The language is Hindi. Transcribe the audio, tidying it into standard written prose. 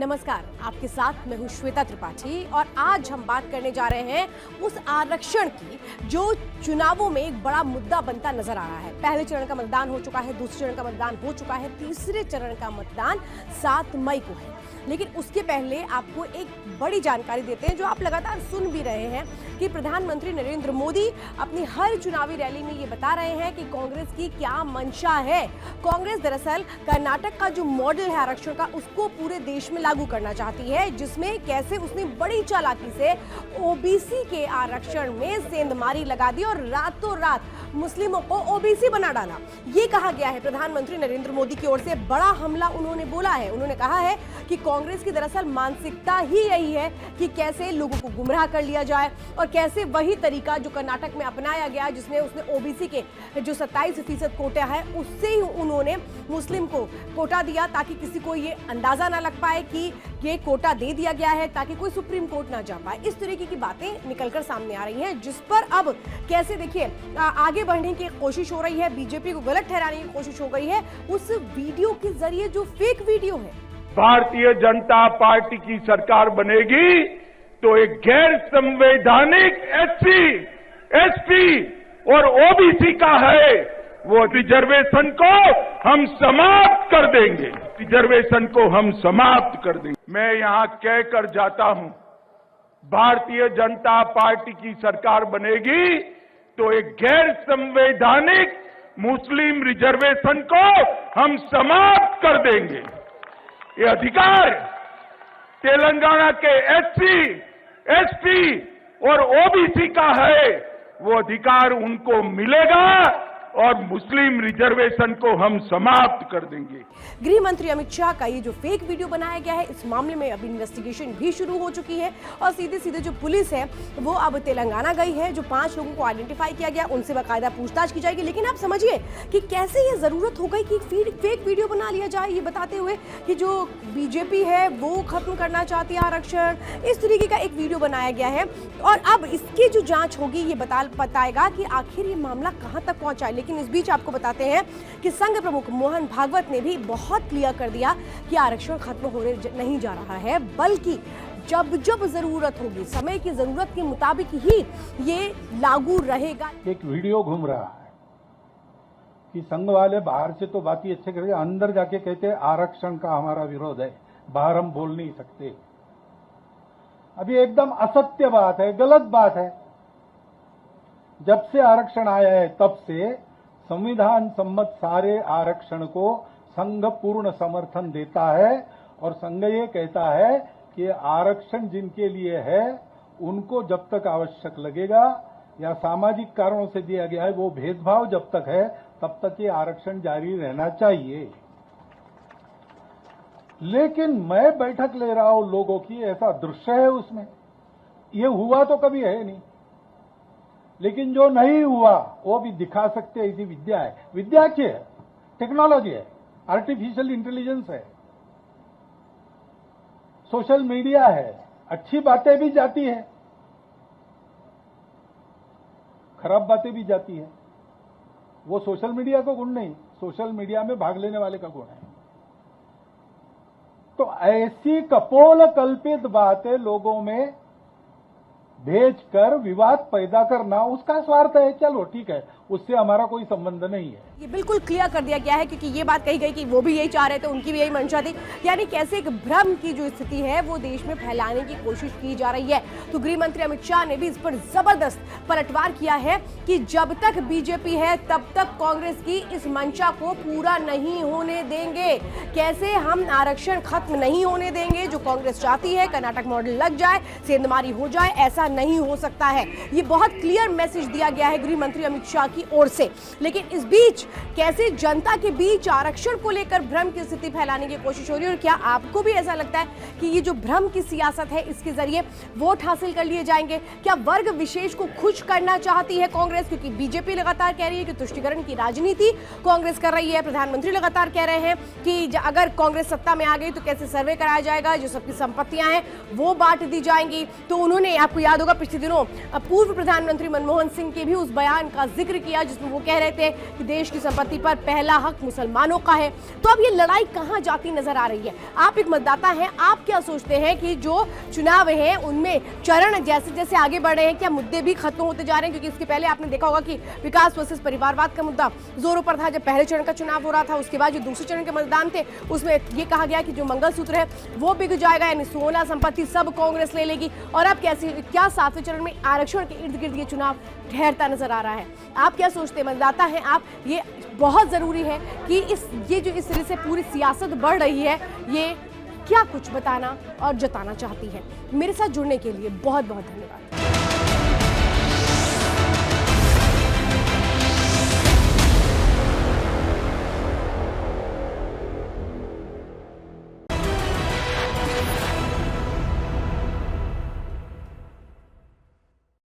नमस्कार, आपके साथ मैं हूं श्वेता त्रिपाठी और आज हम बात करने जा रहे हैं उस आरक्षण की जो चुनावों में एक बड़ा मुद्दा बनता नजर आ रहा है। पहले चरण का मतदान हो चुका है, दूसरे चरण का मतदान हो चुका है, तीसरे चरण का मतदान 7 मई को है। लेकिन उसके पहले आपको एक बड़ी जानकारी देते हैं जो आप लगातार सुन भी रहे हैं कि प्रधानमंत्री नरेंद्र मोदी अपनी हर चुनावी रैली में ये बता रहे हैं कि कांग्रेस की क्या मंशा है। कांग्रेस दरअसल कर्नाटक का जो मॉडल है आरक्षण का, उसको पूरे देश में लागू करना चाहती है, जिसमें कैसे उसने बड़ी चालाकी से ओबीसी के आरक्षण में सेंधमारी लगा दी और रातों रात मुस्लिमों को ओबीसी बना डाला। ये कहा गया है प्रधानमंत्री नरेंद्र मोदी की ओर से, बड़ा हमला उन्होंने बोला है। उन्होंने कहा है कि कांग्रेस की दरअसल मानसिकता ही यही है कि कैसे लोगों को गुमराह कर लिया जाए और कैसे वही तरीका जो कर्नाटक में अपनाया गया, जिसमें उसने ओबीसी के जो 27% कोटा है उससे ही उन्होंने मुस्लिम को कोटा दिया, ताकि किसी को ये अंदाजा ना लग पाए कि ये कोटा दे दिया गया है, ताकि कोई सुप्रीम कोर्ट ना जा पाए। इस तरीके की बातें निकलकर सामने आ रही हैं, जिस पर अब कैसे देखिए आगे बढ़ने की कोशिश हो रही है, बीजेपी को गलत ठहराने की कोशिश हो गई है उस वीडियो के जरिए जो फेक वीडियो है। भारतीय जनता पार्टी की सरकार बनेगी तो एक गैर संवैधानिक एससी, एसटी और ओबीसी का है वो रिजर्वेशन को हम समाप्त कर देंगे। रिजर्वेशन को हम समाप्त कर देंगे। मैं यहां कहकर जाता हूं, भारतीय जनता पार्टी की सरकार बनेगी तो एक गैर संवैधानिक मुस्लिम रिजर्वेशन को हम समाप्त कर देंगे। ये अधिकार तेलंगाना के एससी, एसटी और ओबीसी का है, वो अधिकार उनको मिलेगा और मुस्लिम रिजर्वेशन को हम समाप्त कर देंगे। गृह मंत्री अमित शाह का ये जो फेक वीडियो बनाया गया है, इस मामले में अब इन्वेस्टिगेशन भी शुरू हो चुकी है और सीधे सीधे जो पुलिस है वो अब तेलंगाना गई है। जो 5 लोगों को आइडेंटिफाई किया गया उनसे बाकायदा पूछताछ की जाएगी। लेकिन आप समझिए कि कैसे ये जरूरत हो गई कि फेक वीडियो बना लिया जाए, ये बताते हुए कि जो बीजेपी है वो खत्म करना चाहती है आरक्षण। इस तरीके का एक वीडियो बनाया गया है और अब इसकी जो जांच होगी ये बताएगा कि आखिर ये मामला कहां तक पहुंचा है। लेकिन इस बीच आपको बताते हैं कि संघ प्रमुख मोहन भागवत ने भी बहुत क्लियर कर दिया कि आरक्षण खत्म होने नहीं जा रहा है, बल्कि जब जब जरूरत होगी, समय की जरूरत के मुताबिक ही ये लागू रहेगा। एक वीडियो घूम रहा है कि संघ वाले बाहर से तो बात ही अच्छे करके अंदर जाके कहते हैं आरक्षण का हमारा विरोध है, बाहर हम बोल नहीं सकते। अभी एकदम असत्य बात है, गलत बात है। जब से आरक्षण आया है तब से संविधान सम्मत सारे आरक्षण को संघ पूर्ण समर्थन देता है और संघ ये कहता है कि आरक्षण जिनके लिए है उनको जब तक आवश्यक लगेगा या सामाजिक कारणों से दिया गया है, वो भेदभाव जब तक है तब तक ये आरक्षण जारी रहना चाहिए। लेकिन मैं बैठक ले रहा हूं लोगों की, ऐसा दृश्य है उसमें, ये हुआ तो कभी है नहीं, लेकिन जो नहीं हुआ वो भी दिखा सकते हैं। ऐसी विद्या है, विद्या क्या है? टेक्नोलॉजी है, आर्टिफिशियल इंटेलिजेंस है, सोशल मीडिया है। अच्छी बातें भी जाती है, खराब बातें भी जाती है। वो सोशल मीडिया का गुण नहीं, सोशल मीडिया में भाग लेने वाले का गुण है। तो ऐसी कपोल कल्पित बातें लोगों में भेजकर विवाद पैदा करना उसका स्वार्थ है। चलो ठीक है, उससे हमारा कोई संबंध नहीं है। ये बिल्कुल क्लियर कर दिया गया है, क्योंकि ये बात कही गई कि वो भी यही चाह रहे थे, उनकी भी यही मंशा थी। यानी कैसे एक भ्रम की जो स्थिति है वो देश में फैलाने की कोशिश की जा रही है। तो गृह मंत्री अमित शाह ने भी इस पर जबरदस्त पलटवार किया है कि जब तक बीजेपी है तब तक कांग्रेस की इस मंशा को पूरा नहीं होने देंगे। कैसे हम आरक्षण खत्म नहीं होने देंगे, जो कांग्रेस चाहती है कर्नाटक मॉडल लग जाए, सेंधमारी हो जाए, ऐसा नहीं हो सकता है। ये बहुत क्लियर मैसेज दिया गया है गृह मंत्री अमित शाह की ओर से। लेकिन इस बीच कैसे जनता के बीच आरक्षण को लेकर भ्रम की स्थिति फैलाने की कोशिश हो रही है। और क्या आपको भी ऐसा लगता है कि ये जो भ्रम की सियासत है इसके जरिए वोट हासिल कर लिए जाएंगे? क्या वर्ग विशेष को खुश करना चाहती है कांग्रेस? क्योंकि बीजेपी लगातार कह रही है कि तुष्टीकरण की राजनीति कांग्रेस कर रही है, प्रधानमंत्री लगातार कह रहे हैं कि अगर कांग्रेस सत्ता में आ गई तो कैसे सर्वे कराया जाएगा, जो सबकी संपत्तियां हैं वो बांट दी जाएंगी। तो उन्होंने, आपको याद होगा पिछले दिनों पूर्व प्रधानमंत्री मनमोहन सिंह के भी उस बयान का जिक्र किया किया जिसमें वो कह रहे थे कि देश की संपत्ति पर पहला हक मुसलमानों का है। तो अब ये लड़ाई कहां जाती नजर आ रही है? आप एक मतदाता हैं, आप क्या सोचते हैं कि जो चुनाव हैं उनमें चरण जैसे जैसे आगे बढ़ रहे हैं, क्या मुद्दे भी खत्म होते जा रहे हैं? क्योंकि इसके पहले आपने देखा होगा कि विकास वर्सेस परिवारवाद का मुद्दा जोरों पर था जब पहले चरण का चुनाव हो रहा था। उसके बाद जो दूसरे चरण के मतदान थे उसमें ये कहा गया कि जो मंगलसूत्र है वो बिक जाएगा, यानी सोना संपत्ति सब कांग्रेस ले लेगी। और अब क्या सातवें चरण में आरक्षण के इर्द गिर्द ये चुनाव ठहरता नजर आ रहा है? आप क्या सोचते हैं? मतदाता हैं आप, ये बहुत जरूरी है कि ये जो इस तरह से पूरी सियासत बढ़ रही है ये क्या कुछ बताना और जताना चाहती है। मेरे साथ जुड़ने के लिए बहुत बहुत धन्यवाद।